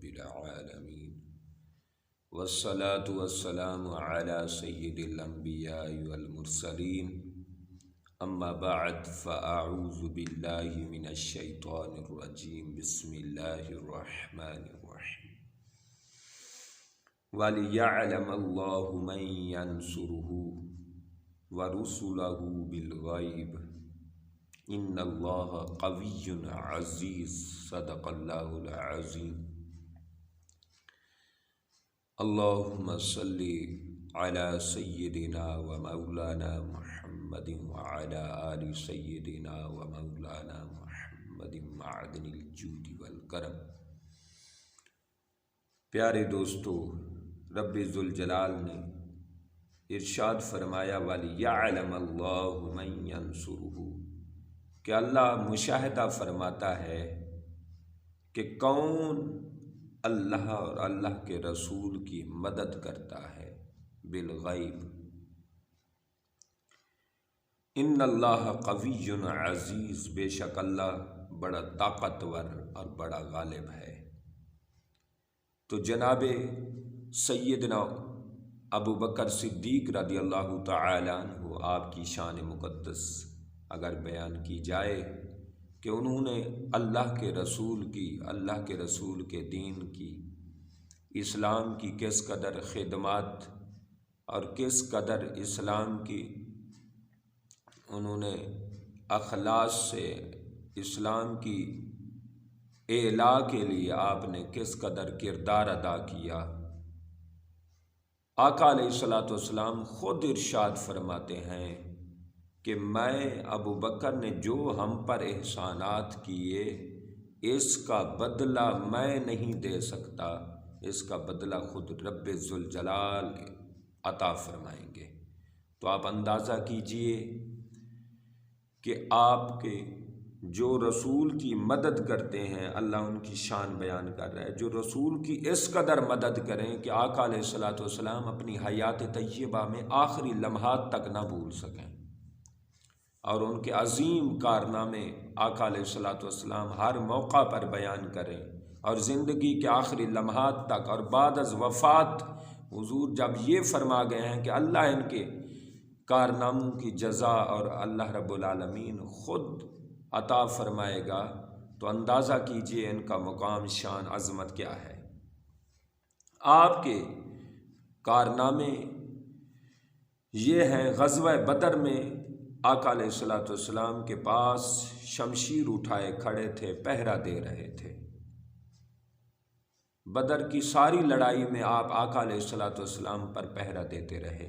العالمين والصلاة والسلام على سيد الأنبياء والمرسلين أما بعد فأعوذ بالله من الشيطان الرجيم بسم الله الرحمن الرحيم وَلِيَعْلَمَ اللَّهُ مَن يَنْصُرُهُ وَرُسُلَهُ بِالْغَيْبِ إِنَّ اللَّهَ قَوِيٌّ عَزِيزٌ صدق اللہ العظیم۔ اللہم صلی علی سیدنا و مولانا محمد وعلی آل سیدنا و مولانا محمد معدن الجود والکرم۔ پیارے دوستو، رب ذوالجلال نے ارشاد فرمایا وَلِيَعْلَمَ اللَّهُ مَن يَنْصُرُهُ کہ اللہ مشاہدہ فرماتا ہے کہ کون اللہ اور اللہ کے رسول کی مدد کرتا ہے بالغیب۔ ان اللہ قوی عزیز، بے شک اللہ بڑا طاقتور اور بڑا غالب ہے۔ تو جناب سیدنا ابو بکر صدیق رضی اللہ تعالی عنہ، آپ کی شان مقدس اگر بیان کی جائے کہ انہوں نے اللہ کے رسول کے دین کی، اسلام کی کس قدر خدمات اور کس قدر اسلام کی انہوں نے اخلاص سے اسلام کی اعلاء کے لیے آپ نے کس قدر کردار ادا کیا۔ آقا علیہ الصلوۃ والسلام خود ارشاد فرماتے ہیں کہ میں ابو بکر نے جو ہم پر احسانات کیے اس کا بدلہ میں نہیں دے سکتا، اس کا بدلہ خود رب ذوالجلال عطا فرمائیں گے۔ تو آپ اندازہ کیجئے کہ آپ کے جو رسول کی مدد کرتے ہیں، اللہ ان کی شان بیان کر رہا ہے، جو رسول کی اس قدر مدد کریں کہ آقا علیہ الصلوۃ والسلام اپنی حیات طیبہ میں آخری لمحات تک نہ بھول سکیں، اور ان کے عظیم کارنامے آقا علیہ الصلوۃ والسلام ہر موقع پر بیان کریں، اور زندگی کے آخری لمحات تک اور بعد از وفات حضور جب یہ فرما گئے ہیں کہ اللہ ان کے کارناموں کی جزا اور اللہ رب العالمین خود عطا فرمائے گا، تو اندازہ کیجئے ان کا مقام، شان، عظمت کیا ہے۔ آپ کے کارنامے یہ ہیں، غزوہ بدر میں آقا علیہ الصلوۃ والسلام کے پاس شمشیر اٹھائے کھڑے تھے، پہرا دے رہے تھے۔ بدر کی ساری لڑائی میں آپ آقا علیہ الصلوۃ والسلام پر پہرا دیتے رہے۔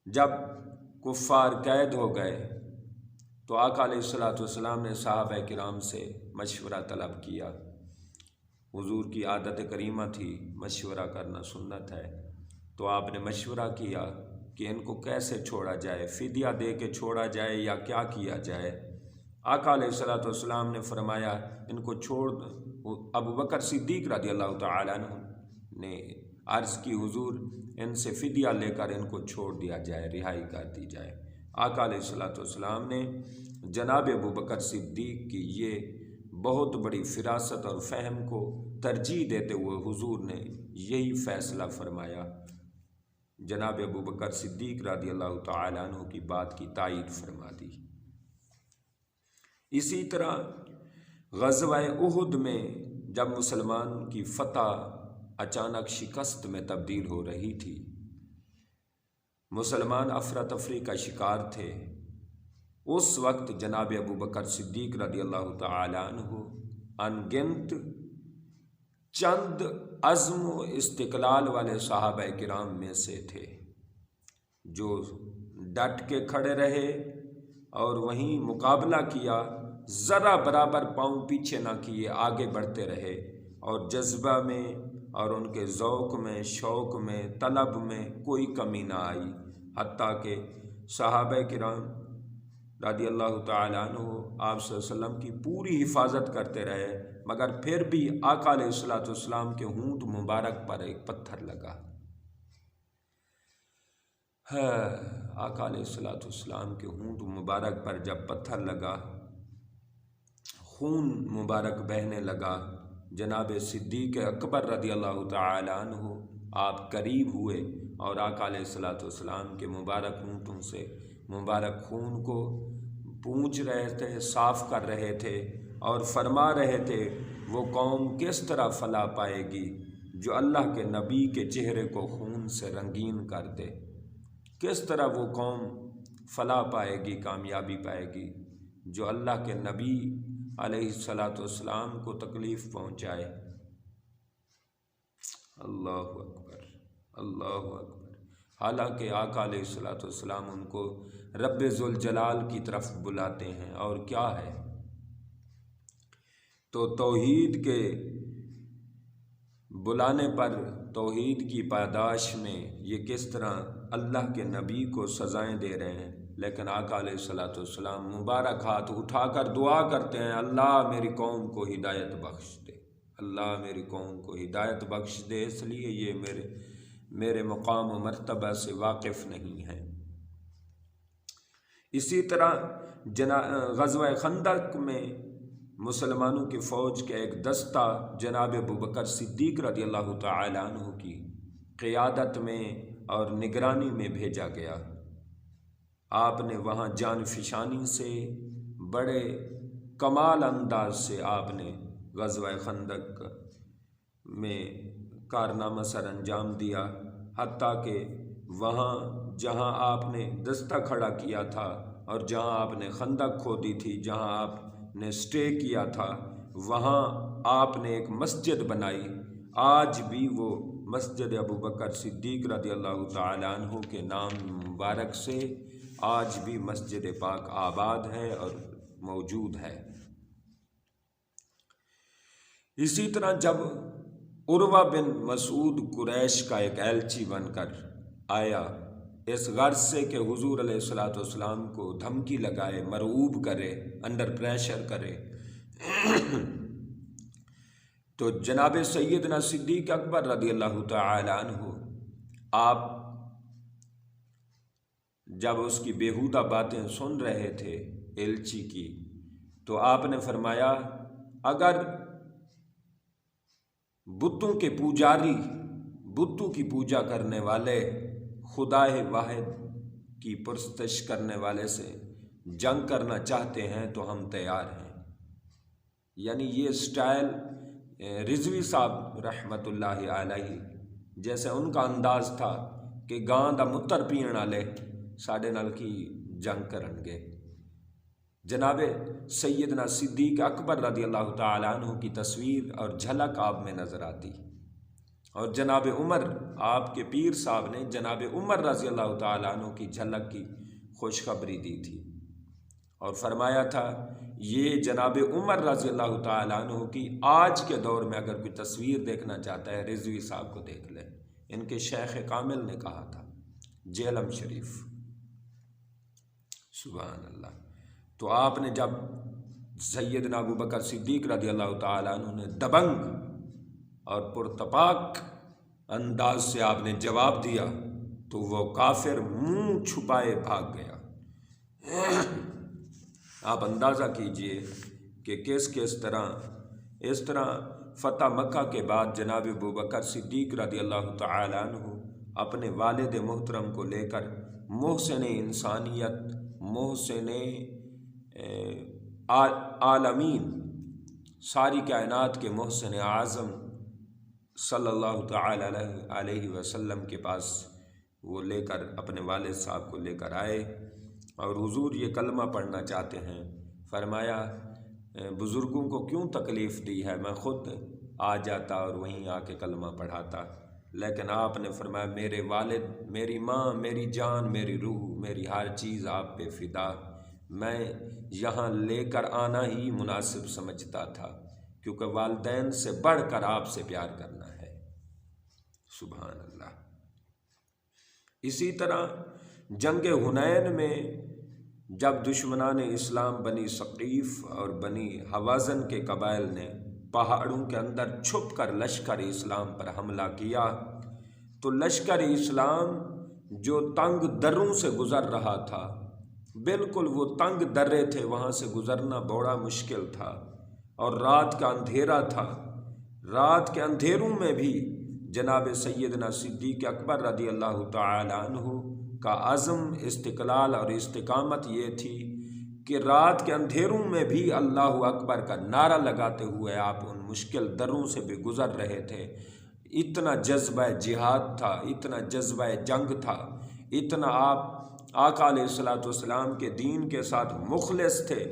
جب کفار قید ہو گئے تو آقا علیہ الصلوۃ والسلام نے صحابہ کرام سے مشورہ طلب کیا۔ حضور کی عادت کریمہ تھی، مشورہ کرنا سنت ہے، تو آپ نے مشورہ کیا کہ ان کو کیسے چھوڑا جائے، فدیہ دے کے چھوڑا جائے یا کیا کیا جائے۔ آقا علیہ الصلوۃ والسلام نے فرمایا ان کو چھوڑ دو۔ ابو بکر صدیق رضی اللہ تعالی عنہ نے عرض کی حضور ان سے فدیہ لے کر ان کو چھوڑ دیا جائے، رہائی کر دی جائے۔ آقا علیہ الصلوۃ والسلام نے جناب ابو بکر صدیق کی یہ بہت بڑی فراست اور فہم کو ترجیح دیتے ہوئے حضور نے یہی فیصلہ فرمایا۔ جناب ابو بکر صدیق رضی اللہ تعالی عنہ کی بات کی تائید فرما دی۔ اسی طرح غزوہ احد میں جب مسلمان کی فتح اچانک شکست میں تبدیل ہو رہی تھی، مسلمان افراتفری کا شکار تھے، اس وقت جناب ابو بکر صدیق رضی اللہ تعالی عنہ انگنت چند عزم و استقلال والے صحابہ کرام میں سے تھے جو ڈٹ کے کھڑے رہے اور وہیں مقابلہ کیا، ذرا برابر پاؤں پیچھے نہ کیے، آگے بڑھتے رہے، اور جذبہ میں اور ان کے ذوق میں، شوق میں، طلب میں کوئی کمی نہ آئی، حتیٰ کہ صحابہ کرام رضی اللہ تعالیٰ عنہ آپ صلی اللہ علیہ وسلم کی پوری حفاظت کرتے رہے، مگر پھر بھی آقا علیہ الصلوۃ والسلام کے ہونٹ مبارک پر ایک پتھر لگا۔ آقا علیہ الصلوۃ والسلام کے ہونٹ مبارک پر جب پتھر لگا، خون مبارک بہنے لگا، جناب صدیق اکبر رضی اللہ تعالی عنہ آپ قریب ہوئے اور آقا علیہ الصلوۃ والسلام کے مبارک ہونٹوں سے مبارک خون کو پونچھ رہے تھے، صاف کر رہے تھے اور فرما رہے تھے وہ قوم کس طرح فلاح پائے گی جو اللہ کے نبی کے چہرے کو خون سے رنگین کر دے، کس طرح وہ قوم فلاح پائے گی، کامیابی پائے گی جو اللہ کے نبی علیہ الصلوۃ والسلام کو تکلیف پہنچائے۔ اللہ اکبر، اللہ اکبر۔ حالانکہ آقا علیہ الصلوۃ والسلام ان کو رب ذوالجلال کی طرف بلاتے ہیں، اور کیا ہے تو توحید کے بلانے پر، توحید کی پاداش میں یہ کس طرح اللہ کے نبی کو سزائیں دے رہے ہیں، لیکن آقا علیہ الصلوۃ والسلام مبارک ہاتھ اٹھا کر دعا کرتے ہیں، اللہ میری قوم کو ہدایت بخش دے، اللہ میری قوم کو ہدایت بخش دے، اس لیے یہ میرے مقام و مرتبہ سے واقف نہیں ہیں۔ اسی طرح غزوہ خندق میں مسلمانوں کی فوج کا ایک دستہ جناب ابوبکر صدیق رضی اللہ تعالی عنہ کی قیادت میں اور نگرانی میں بھیجا گیا۔ آپ نے وہاں جان فشانی سے، بڑے کمال انداز سے آپ نے غزوہ خندق میں کارنامہ سر انجام دیا، حتیٰ کہ وہاں جہاں آپ نے دستہ کھڑا کیا تھا اور جہاں آپ نے خندق کھودی تھی، جہاں آپ نے سٹے کیا تھا، وہاں آپ نے ایک مسجد بنائی۔ آج بھی وہ مسجد ابوبکر صدیق رضی اللہ تعالی عنہ کے نام مبارک سے آج بھی مسجد پاک آباد ہے اور موجود ہے۔ اسی طرح جب عروہ بن مسعود قریش کا ایک ایلچی بن کر آیا، اس غرض سے کہ حضور علیہ الصلوۃ والسلام کو دھمکی لگائے، مرعوب کرے، انڈر پریشر کرے، تو جناب سیدنا صدیق اکبر رضی اللہ تعالی عنہ آپ جب اس کی بیہودہ باتیں سن رہے تھے ایلچی کی، تو آپ نے فرمایا اگر بتوں کے پجاری، بتوں کی پوجا کرنے والے، خدا واحد کی پرستش کرنے والے سے جنگ کرنا چاہتے ہیں تو ہم تیار ہیں۔ یعنی یہ سٹائل رضوی صاحب رحمت اللہ علیہ جیسے ان کا انداز تھا کہ گاں دا متر پین والے ساڈے نال کی جنگ کرن گے۔ جناب سیدنا صدیق اکبر رضی اللہ تعالی عنہ کی تصویر اور جھلک آپ میں نظر آتی، اور جناب عمر، آپ کے پیر صاحب نے جناب عمر رضی اللہ تعالی عنہ کی جھلک کی خوشخبری دی تھی اور فرمایا تھا یہ جناب عمر رضی اللہ تعالی عنہ کی آج کے دور میں اگر کوئی تصویر دیکھنا چاہتا ہے رضوی صاحب کو دیکھ لے، ان کے شیخ کامل نے کہا تھا، جہلم شریف، سبحان اللہ۔ تو آپ نے جب سیدنا ابوبکر صدیق رضی اللہ تعالی عنہ نے دبنگ اور پرتپاک انداز سے آپ نے جواب دیا تو وہ کافر منہ چھپائے بھاگ گیا۔ آپ اندازہ کیجئے کہ کس طرح فتح مکہ کے بعد جناب ابوبکر صدیق رضی اللہ تعالی عنہ اپنے والد محترم کو لے کر محسن انسانیت، محسن عالمین، ساری کائنات کے محسن اعظم صلی اللہ تعالی علیہ وسلم کے پاس وہ لے کر اپنے والد صاحب کو لے کر آئے اور حضور یہ کلمہ پڑھنا چاہتے ہیں۔ فرمایا بزرگوں کو کیوں تکلیف دی ہے، میں خود آ جاتا اور وہیں آ کے کلمہ پڑھاتا، لیکن آپ نے فرمایا میرے والد، میری ماں، میری جان، میری روح، میری ہر چیز آپ پہ فدا، میں یہاں لے کر آنا ہی مناسب سمجھتا تھا، کیونکہ والدین سے بڑھ کر آپ سے پیار کرنا ہے۔ سبحان اللہ۔ اسی طرح جنگ حنین میں جب دشمنان اسلام بنی ثقیف اور بنی حوازن کے قبائل نے پہاڑوں کے اندر چھپ کر لشکر اسلام پر حملہ کیا، تو لشکر اسلام جو تنگ دروں سے گزر رہا تھا، بالکل وہ تنگ درے تھے، وہاں سے گزرنا بڑا مشکل تھا اور رات کا اندھیرا تھا، رات کے اندھیروں میں بھی جناب سیدنا صدیق اکبر رضی اللہ تعالی عنہ کا عزم، استقلال اور استقامت یہ تھی کہ رات کے اندھیروں میں بھی اللہ اکبر کا نعرہ لگاتے ہوئے آپ ان مشکل دروں سے بھی گزر رہے تھے۔ اتنا جذبہ جہاد تھا، اتنا جذبہ جنگ تھا، اتنا آپ آقا علیہ الصلوۃ والسلام کے دین کے ساتھ مخلص تھے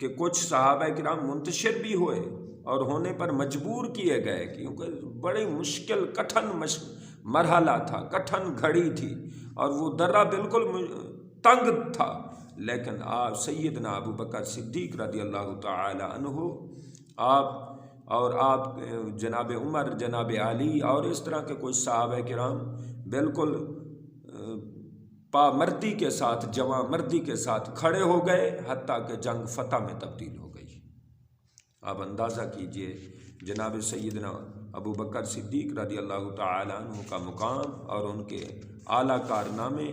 کہ کچھ صحابہ کرام منتشر بھی ہوئے اور ہونے پر مجبور کیے گئے، کیونکہ بڑی مشکل کٹھن مرحلہ تھا، کٹھن گھڑی تھی اور وہ درہ بالکل تنگ تھا، لیکن آپ سیدنا ابو بکر صدیق رضی اللہ تعالی عنہ، آپ جناب عمر، جناب علی اور اس طرح کے کچھ صحابہ کرام بالکل پامردی کے ساتھ، جواں مردی کے ساتھ کھڑے ہو گئے، حتیٰ کہ جنگ فتح میں تبدیل ہو گئی۔ آپ اندازہ کیجئے جناب سیدنا ابو بکر صدیق رضی اللہ تعالی عنہ کا مقام اور ان کے اعلیٰ کارنامے،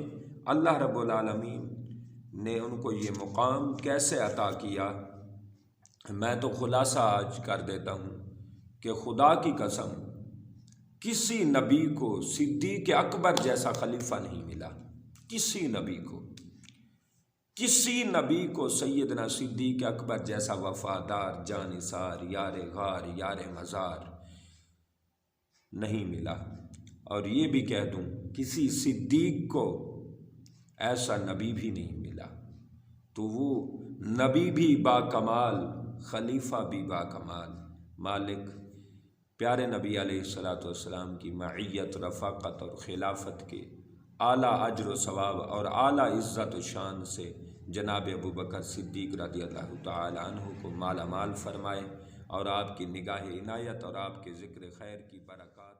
اللہ رب العالمین نے ان کو یہ مقام کیسے عطا کیا۔ میں تو خلاصہ آج کر دیتا ہوں کہ خدا کی قسم کسی نبی کو صدیق اکبر جیسا خلیفہ نہیں ملا، کسی نبی کو سیدنا صدیق اکبر جیسا وفادار، جانثار، یار غار، یار مزار نہیں ملا۔ اور یہ بھی کہہ دوں کسی صدیق کو ایسا نبی بھی نہیں ملا، تو وہ نبی بھی با کمال، خلیفہ بھی با کمال، مالک پیارے نبی علیہ الصلوۃ والسلام کی معیت، رفاقت اور خلافت کے اعلیٰ اجر و ثواب اور اعلیٰ عزت و شان سے جناب ابو بکر صدیق رضی اللہ تعالی عنہ کو مالا مال فرمائے اور آپ کی نگاہ عنایت اور آپ کے ذکر خیر کی برکات